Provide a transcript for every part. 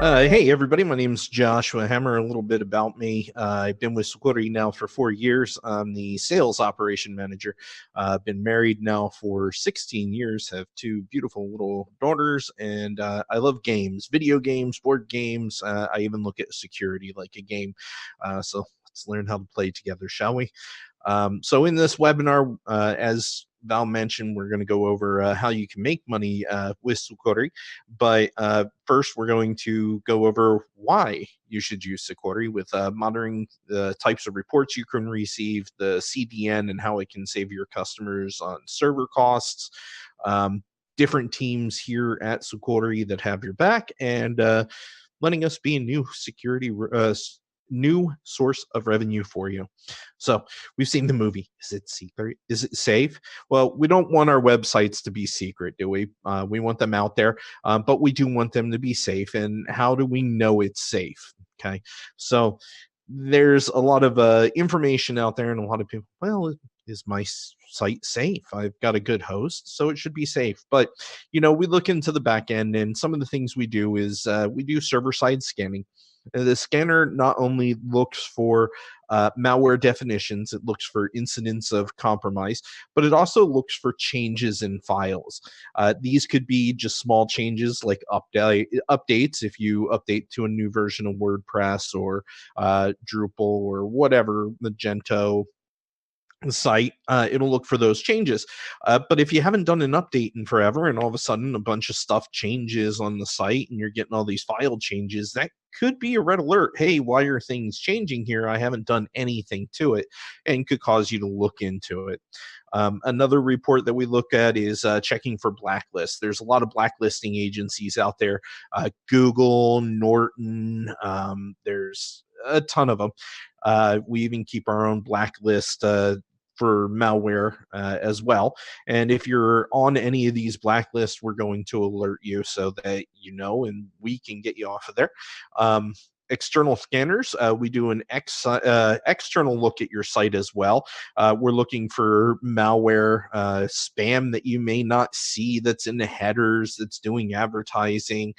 Hey, everybody. My name's Joshua Hammer. A little bit about me. I've been with Sucuri now for 4 years. I'm the sales operation manager. I've been married now for 16 years, have two beautiful little daughters, and I love games, video games, board games. I even look at security like a game. So let's learn how to play together, shall we? So in this webinar, as Val mentioned, we're going to go over how you can make money with Sucuri. But first, we're going to go over why you should use Sucuri with monitoring the types of reports you can receive, the CDN, and how it can save your customers on server costs. Different teams here at Sucuri that have your back, and letting us be a new source of revenue for you. So we've seen the movie. Is it secret? Is it safe? Well, we don't want our websites to be secret, do we? We want them out there, but we do want them to be safe. And how do we know it's safe? Okay, so there's a lot of information out there, and a lot of people, well, is my site safe? I've got a good host, so it should be safe. But we look into the back end, and some of the things we do is we do server-side scanning. The scanner not only looks for malware definitions, it looks for incidents of compromise, but it also looks for changes in files. These could be just small changes like updates if you update to a new version of WordPress or Drupal or whatever, Magento site. It'll look for those changes. But if you haven't done an update in forever and all of a sudden a bunch of stuff changes on the site and you're getting all these file changes, that could be a red alert. Hey, why are things changing here? I haven't done anything to it, and could cause you to look into it. Another report that we look at is checking for blacklists. There's a lot of blacklisting agencies out there. Google, Norton, there's a ton of them. We even keep our own blacklist for malware as well. And if you're on any of these blacklists, we're going to alert you so that and we can get you off of there. External scanners, we do an external look at your site as well. We're looking for malware, spam that you may not see that's in the headers, that's doing advertising.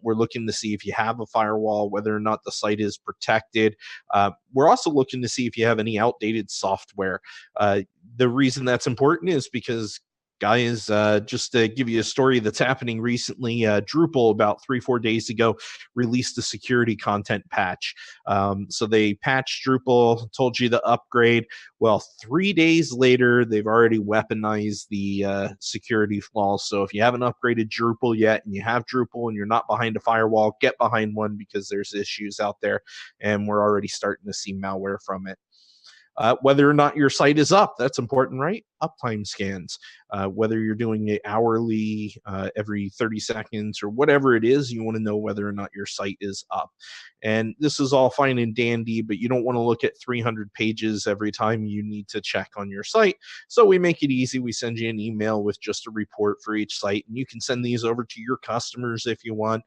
We're looking to see if you have a firewall, whether or not the site is protected. We're also looking to see if you have any outdated software. The reason that's important is because guys, just to give you a story that's happening recently, Drupal about 3-4 days ago released a security content patch. So they patched Drupal, told you to upgrade. Well, 3 days later, they've already weaponized the security flaws. So if you haven't upgraded Drupal yet and you have Drupal and you're not behind a firewall, get behind one, because there's issues out there and we're already starting to see malware from it. Whether or not your site is up, that's important, right? Uptime scans. Whether you're doing it hourly, every 30 seconds, or whatever it is, you want to know whether or not your site is up. And this is all fine and dandy, but you don't want to look at 300 pages every time you need to check on your site. So we make it easy. We send you an email with just a report for each site, and you can send these over to your customers if you want.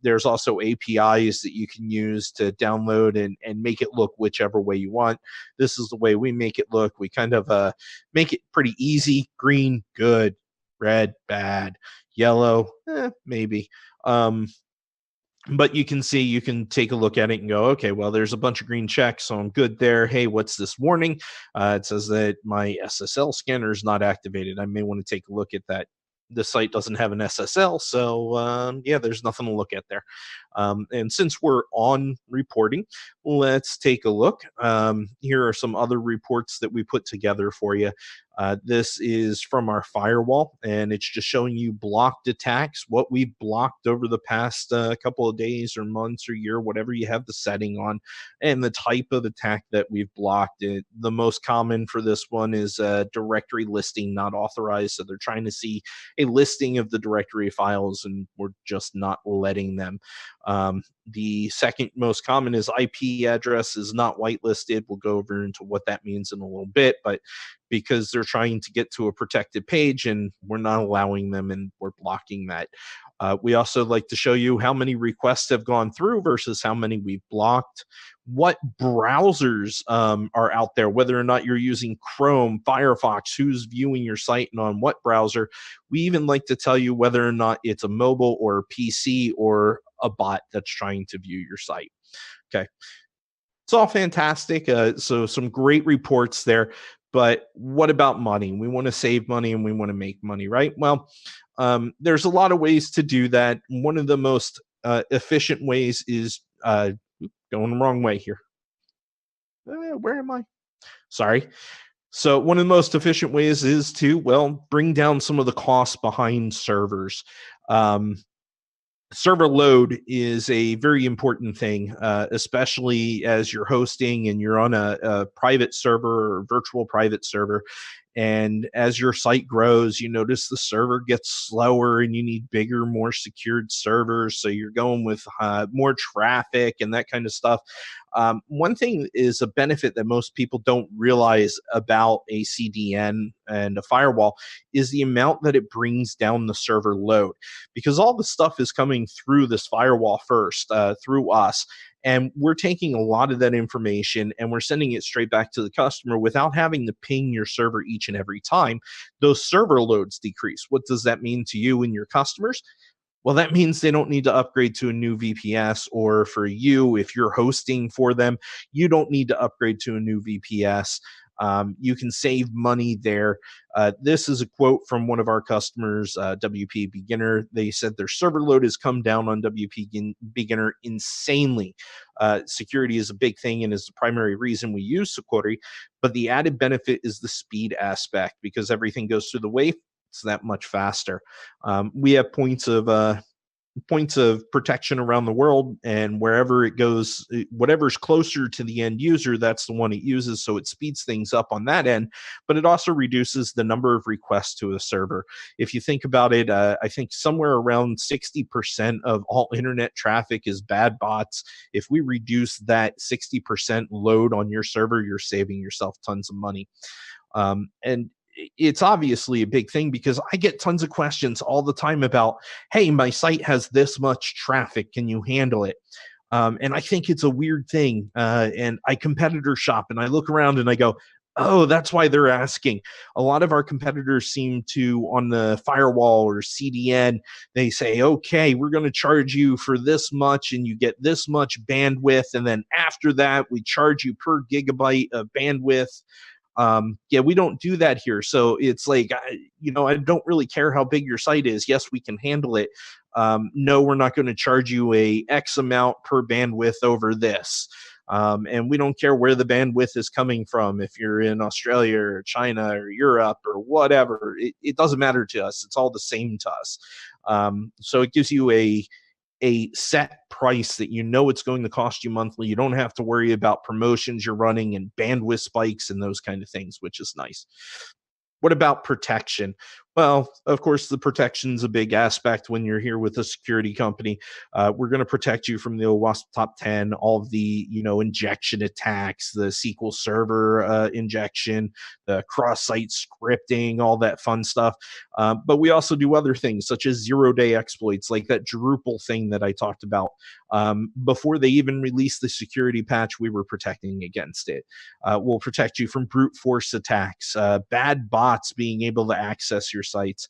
There's also APIs that you can use to download and make it look whichever way you want. This is the way we make it look. We kind of make it pretty easy. Green, good. Red, bad. Yellow, maybe. But you can see, you can take a look at it and go, okay, well, there's a bunch of green checks, so I'm good there. Hey, what's this warning? It says that my SSL scanner is not activated. I may want to take a look at that. The site doesn't have an SSL, so yeah, there's nothing to look at there. And since we're on reporting, let's take a look. Here are some other reports that we put together for you. This is from our firewall, and it's just showing you blocked attacks, what we've blocked over the past couple of days or months or year, whatever you have the setting on, and the type of attack that we've blocked. The most common for this one is directory listing not authorized. So they're trying to see a listing of the directory files, and we're just not letting them. The second most common is IP address is not whitelisted. We'll go over into what that means in a little bit, but because they're trying to get to a protected page and we're not allowing them and we're blocking that. We also like to show you how many requests have gone through versus how many we've blocked, what browsers are out there, whether or not you're using Chrome, Firefox, who's viewing your site and on what browser. We even like to tell you whether or not it's a mobile or a PC or a bot that's trying to view your site. Okay. It's all fantastic. So some great reports there. But what about money? We want to save money and we want to make money, right? Well, there's a lot of ways to do that. One of the most efficient ways is going the wrong way here. Where am I? Sorry. So one of the most efficient ways is to, well, bring down some of the costs behind servers. Um, Server load is a very important thing, especially as you're hosting and you're on a private server or virtual private server. And as your site grows, you notice the server gets slower and you need bigger, more secured servers. So you're going with more traffic and that kind of stuff. One thing is a benefit that most people don't realize about a CDN and a firewall is the amount that it brings down the server load, because all the stuff is coming through this firewall first, through us. And we're taking a lot of that information and we're sending it straight back to the customer without having to ping your server each and every time. Those server loads decrease. What does that mean to you and your customers? Well, that means they don't need to upgrade to a new VPS, or for you, if you're hosting for them, you don't need to upgrade to a new VPS. You can save money there. This is a quote from one of our customers, WP Beginner. They said their server load has come down on WP Beginner insanely. Security is a big thing and is the primary reason we use Sucuri, but the added benefit is the speed aspect, because everything goes through the WAF. It's that much faster. We have points of protection around the world, and wherever it goes, whatever's closer to the end user, that's the one it uses. So it speeds things up on that end, but it also reduces the number of requests to a server. If you think about it, I think somewhere around 60% of all internet traffic is bad bots. If we reduce that 60% load on your server, you're saving yourself tons of money. And it's obviously a big thing, because I get tons of questions all the time about, hey, my site has this much traffic, can you handle it? And I think it's a weird thing. And I competitor shop and I look around and I go, oh, that's why they're asking. A lot of our competitors seem to, on the firewall or CDN, they say, okay, we're going to charge you for this much and you get this much bandwidth. And then after that, we charge you per gigabyte of bandwidth. Yeah, we don't do that here. So it's like, I don't really care how big your site is. Yes, we can handle it. No, we're not going to charge you a X amount per bandwidth over this. And we don't care where the bandwidth is coming from. If you're in Australia or China or Europe or whatever, it doesn't matter to us. It's all the same to us. So it gives you a set price that you know it's going to cost you monthly. You don't have to worry about promotions you're running and bandwidth spikes and those kind of things, which is nice. What about protection? Well, of course, the protection's a big aspect when you're here with a security company. We're going to protect you from the OWASP Top 10, all of the injection attacks, the SQL Server injection, the cross-site scripting, all that fun stuff. But we also do other things such as zero-day exploits, like that Drupal thing that I talked about. Before they even released the security patch, we were protecting against it. We'll protect you from brute force attacks, bad bots being able to access your sites,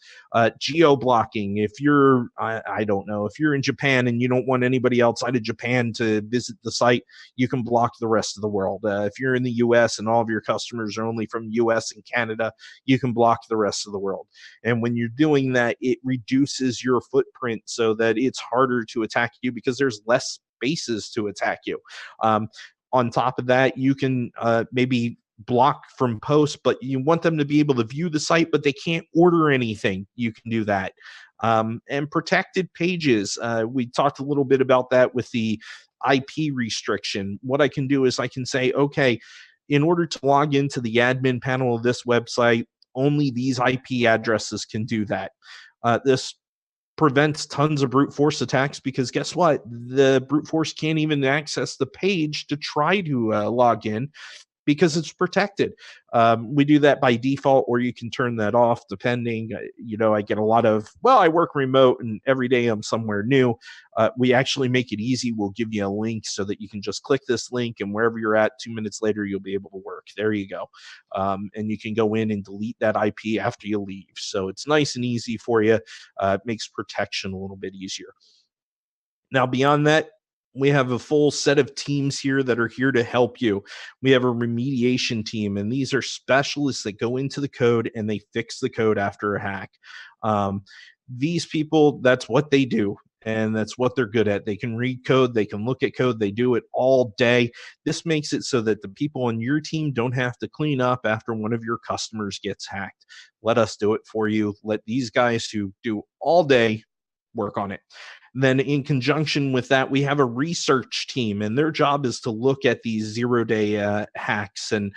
geo blocking. If you're, I don't know, if you're in Japan and you don't want anybody outside of Japan to visit the site, you can block the rest of the world. If you're in the US and all of your customers are only from US and Canada, you can block the rest of the world. And when you're doing that, it reduces your footprint so that it's harder to attack you, because there's less spaces to attack you. On top of that, you can maybe block from posts, but you want them to be able to view the site, but they can't order anything. You can do that. And protected pages. We talked a little bit about that with the IP restriction. What I can do is I can say, okay, in order to log into the admin panel of this website, only these IP addresses can do that. This prevents tons of brute force attacks, because guess what? The brute force can't even access the page to try to log in. because it's protected. We do that by default, or you can turn that off depending. I get a lot of, well, I work remote and every day I'm somewhere new. We actually make it easy. We'll give you a link so that you can just click this link, and wherever you're at, 2 minutes later, you'll be able to work. There you go. And you can go in and delete that IP after you leave. So it's nice and easy for you. It makes protection a little bit easier. Now, beyond that, we have a full set of teams here that are here to help you. We have a remediation team, and these are specialists that go into the code and they fix the code after a hack. These people, that's what they do, and that's what they're good at. They can read code, they can look at code, they do it all day. This makes it so that the people on your team don't have to clean up after one of your customers gets hacked. Let us do it for you. Let these guys who do all day work on it. Then, in conjunction with that, we have a research team, and their job is to look at these zero-day hacks and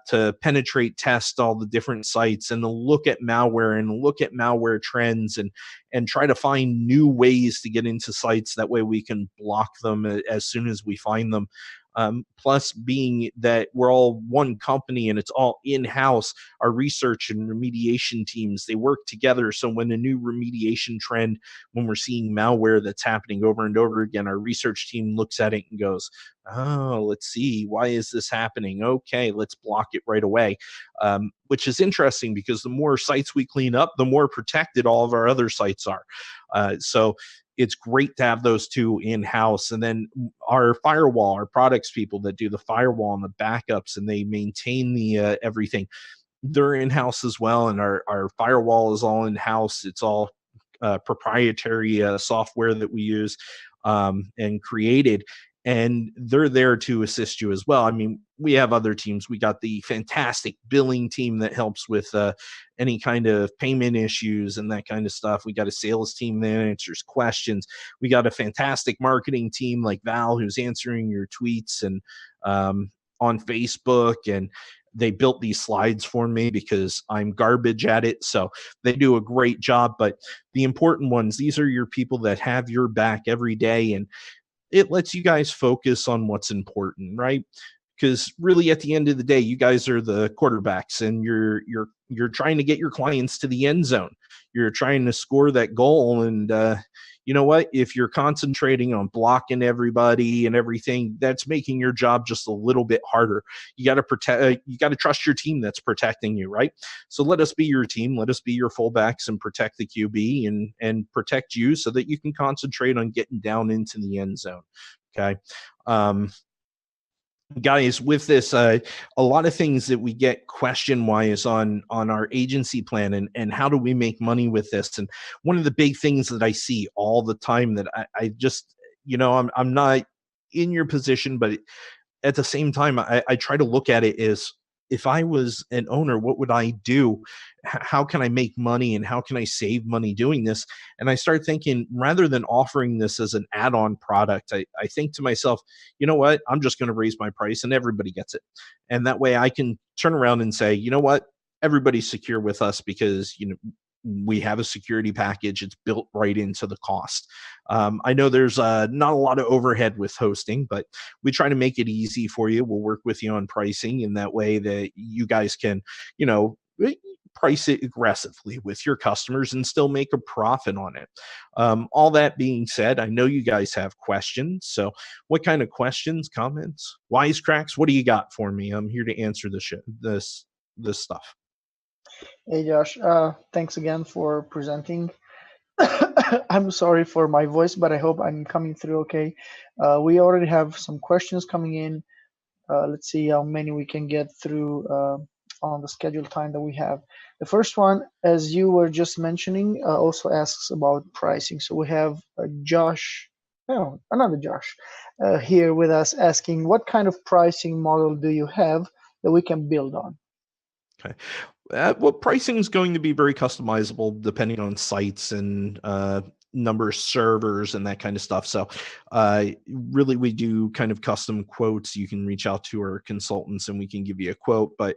to penetrate test all the different sites and to look at malware and look at malware trends and try to find new ways to get into sites. That way we can block them as soon as we find them. Plus, being that we're all one company and it's all in-house, our research and remediation teams, they work together. So when a new remediation trend, when we're seeing malware that's happening over and over again, our research team looks at it and goes, oh, let's see, why is this happening? Okay, let's block it right away. Which is interesting because the more sites we clean up, the more protected all of our other sites are. So it's great to have those two in-house. And then our firewall, our products people that do the firewall and the backups and they maintain the everything, they're in-house as well. And our firewall is all in-house. It's all proprietary software that we use and created. And they're there to assist you as well. I mean, we have other teams. We got the fantastic billing team that helps with any kind of payment issues and that kind of stuff. We got a sales team that answers questions. We got a fantastic marketing team like Val, who's answering your tweets and on Facebook. And they built these slides for me because I'm garbage at it. So they do a great job. But the important ones, these are your people that have your back every day. And it lets you guys focus on what's important, right? Because really, at the end of the day, you guys are the quarterbacks, and you're trying to get your clients to the end zone. You're trying to score that goal, and you know what? If you're concentrating on blocking everybody and everything, that's making your job just a little bit harder. You got to protect. You got to trust your team that's protecting you, right? So let us be your team. Let us be your fullbacks and protect the QB and protect you so that you can concentrate on getting down into the end zone. Okay. Guys, with this, a lot of things that we get question wise on our agency plan and how do we make money with this. And one of the big things that I see all the time that I just, I'm not in your position, but at the same time, I try to look at it as, if I was an owner, what would I do? How can I make money and how can I save money doing this? And I start thinking, rather than offering this as an add-on product, I think to myself, you know what? I'm just going to raise my price and everybody gets it. And that way I can turn around and say, you know what? Everybody's secure with us because, we have a security package. It's built right into the cost. I know there's not a lot of overhead with hosting, but we try to make it easy for you. We'll work with you on pricing in that way that you guys can, price it aggressively with your customers and still make a profit on it. All that being said, I know you guys have questions. So what kind of questions, comments, wisecracks, what do you got for me? I'm here to answer this stuff. Hey Josh, thanks again for presenting. I'm sorry for my voice, but I hope I'm coming through okay. We already have some questions coming in. Let's see how many we can get through on the scheduled time that we have. The first one, as you were just mentioning, also asks about pricing. So we have Josh, no, another Josh, here with us asking, what kind of pricing model do you have that we can build on? Okay. Well, pricing is going to be very customizable depending on sites and number of servers and that kind of stuff. So really, we do kind of custom quotes. You can reach out to our consultants and we can give you a quote. But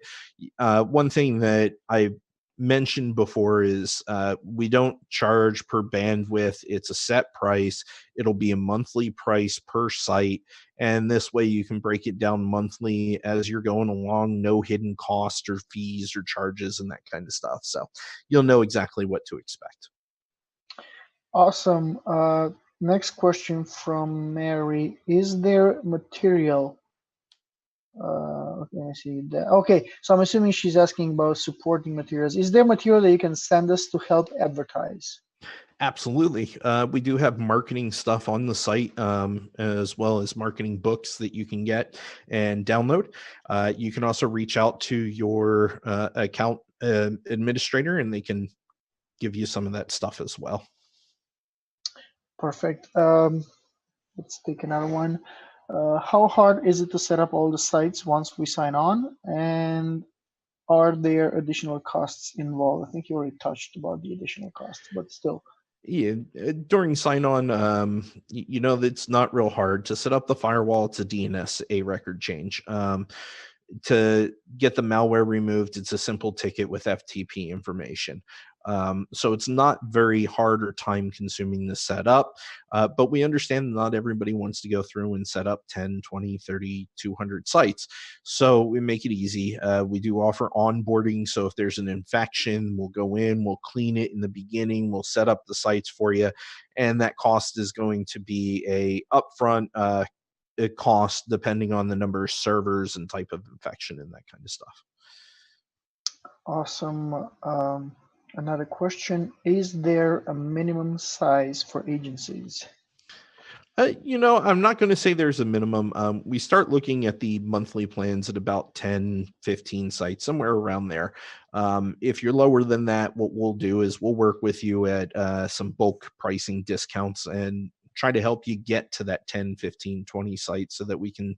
one thing that I mentioned before is we don't charge per bandwidth. It's a set price. It'll be a monthly price per site. And this way you can break it down monthly as you're going along, no hidden cost or fees or charges and that kind of stuff. So you'll know exactly what to expect. Awesome. Next question from Mary. Is there material? Okay, I see that. Okay, so I'm assuming she's asking about supporting materials. Is there material that you can send us to help advertise? Absolutely. We do have marketing stuff on the site, as well as marketing books that you can get and download. You can also reach out to your account administrator and they can give you some of that stuff as well. Perfect. Let's take another one. How hard is it to set up all the sites once we sign on? And are there additional costs involved? I think you already touched about the additional costs, but still. Yeah, during sign on, you know, it's not real hard to set up the firewall. It's a DNS a record change. To get the malware removed, it's a simple ticket with FTP information. So it's not very hard or time consuming to set up, but we understand not everybody wants to go through and set up 10, 20, 30, 200 sites. So we make it easy. We do offer onboarding. So if there's an infection, we'll go in, we'll clean it in the beginning, we'll set up the sites for you. And that cost is going to be a upfront it costs depending on the number of servers and type of infection and that kind of stuff. Awesome. Another question. Is there a minimum size for agencies? You know, I'm not going to say there's a minimum. We start looking at the monthly plans at about 10, 15 sites, somewhere around there. If you're lower than that, what we'll do is we'll work with you at some bulk pricing discounts and try to help you get to that 10, 15, 20 sites so that we can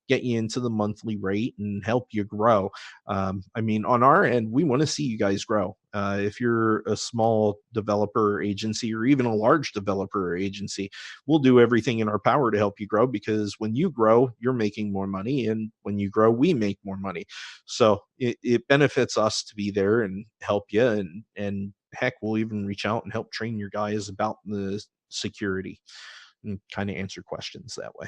get you into the monthly rate and help you grow. I mean, on our end, we want to see you guys grow. If you're a small developer agency or even a large developer agency, we'll do everything in our power to help you grow, because when you grow, you're making more money. And when you grow, we make more money. So it benefits us to be there and help you. And heck, we'll even reach out and help train your guys about the security and kind of answer questions that way.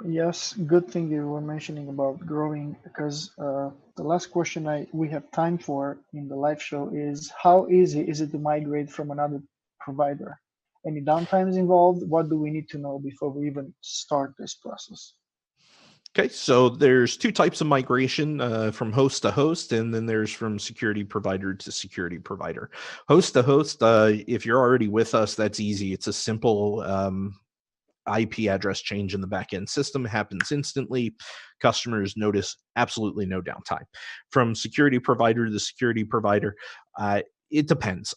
Yes, good thing you were mentioning about growing, because the last question we have time for in the live show is, how easy is it to migrate from another provider? Any downtimes involved? What do we need to know before we even start this process? Okay, so there's two types of migration, from host to host, and then there's from security provider to security provider. Host to host, if you're already with us, that's easy. It's a simple IP address change in the backend system. It happens instantly. Customers notice absolutely no downtime. From security provider to security provider, it depends.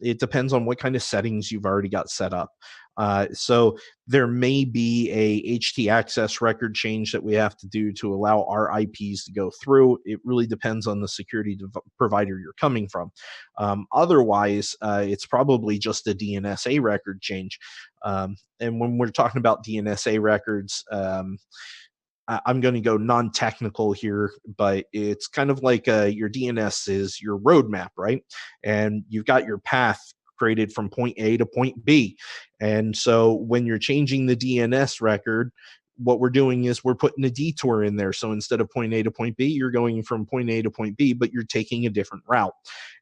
It depends on what kind of settings you've already got set up. So there may be a HT access record change that we have to do to allow our IPs to go through. It really depends on the security provider you're coming from. Otherwise, it's probably just a DNSA record change. And when we're talking about DNSA records, I'm going to go non-technical here, but it's kind of like your DNS is your roadmap, right? And you've got your path created from point A to point B. And so when you're changing the DNS record, what we're doing is we're putting a detour in there. So instead of point A to point B, you're going from point A to point B, but you're taking a different route.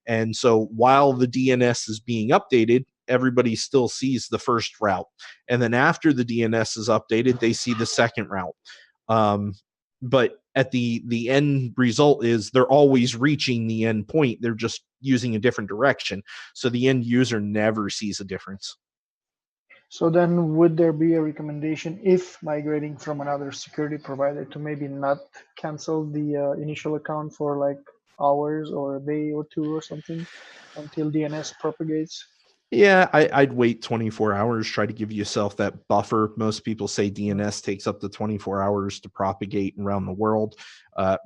And so while the DNS is being updated, everybody still sees the first route. And then after the DNS is updated, they see the second route. But at the end result is they're always reaching the end point. They're just using a different direction. So the end user never sees a difference. So then, would there be a recommendation, if migrating from another security provider, to maybe not cancel the initial account for like hours or a day or two or something until DNS propagates? Yeah, I'd wait 24 hours, try to give yourself that buffer. Most people say DNS takes up to 24 hours to propagate around the world.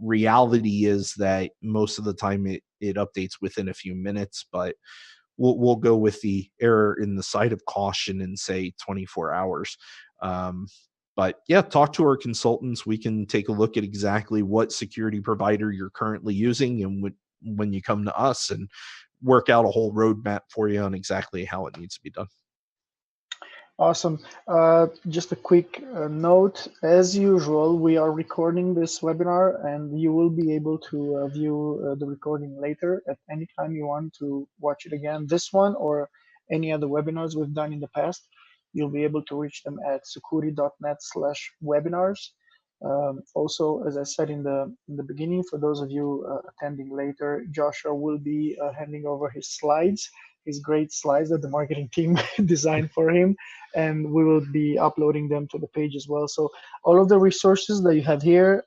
Reality is that most of the time it updates within a few minutes, but we'll go with the error in the side of caution and say 24 hours. But yeah, talk to our consultants. We can take a look at exactly what security provider you're currently using, and when you come to us, and work out a whole roadmap for you on exactly how it needs to be done. Awesome. Just a quick note. As usual, we are recording this webinar, and you will be able to view the recording later at any time you want to watch it again. This one or any other webinars we've done in the past, you'll be able to reach them at sucuri.net/webinars. Also, as I said in the beginning, for those of you attending later, Joshua will be handing over his slides, his great slides that the marketing team designed for him, and we will be uploading them to the page as well. So all of the resources that you have here,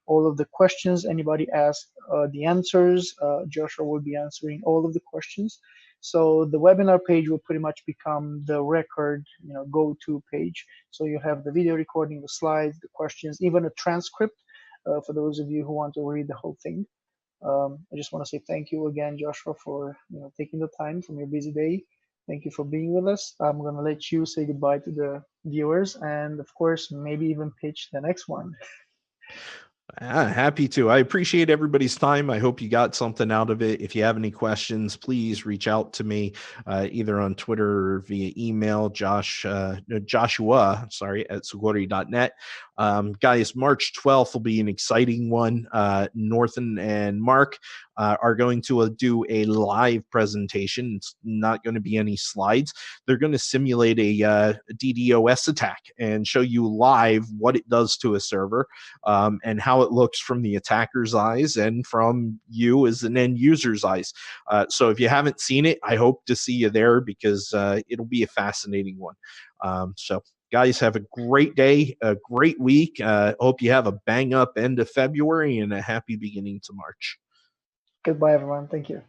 all of the questions anybody asked, the answers, Joshua will be answering all of the questions. So the webinar page will pretty much become the record, go-to page. So you have the video recording, the slides, the questions, even a transcript for those of you who want to read the whole thing. I just want to say thank you again, Joshua, for taking the time from your busy day. Thank you for being with us. I'm going to let you say goodbye to the viewers and, of course, maybe even pitch the next one. Happy to. I appreciate everybody's time. I hope you got something out of it. If you have any questions, please reach out to me either on Twitter or via email, Joshua, at sucuri.net. Guys, March 12th will be an exciting one. Northen and Mark are going to do a live presentation. It's not going to be any slides. They're going to simulate a DDoS attack and show you live what it does to a server and how it looks from the attacker's eyes and from you as an end user's eyes. So if you haven't seen it, I hope to see you there because it'll be a fascinating one. So guys, have a great day, a great week. Hope you have a bang up end of February and a happy beginning to March. Goodbye, everyone. Thank you.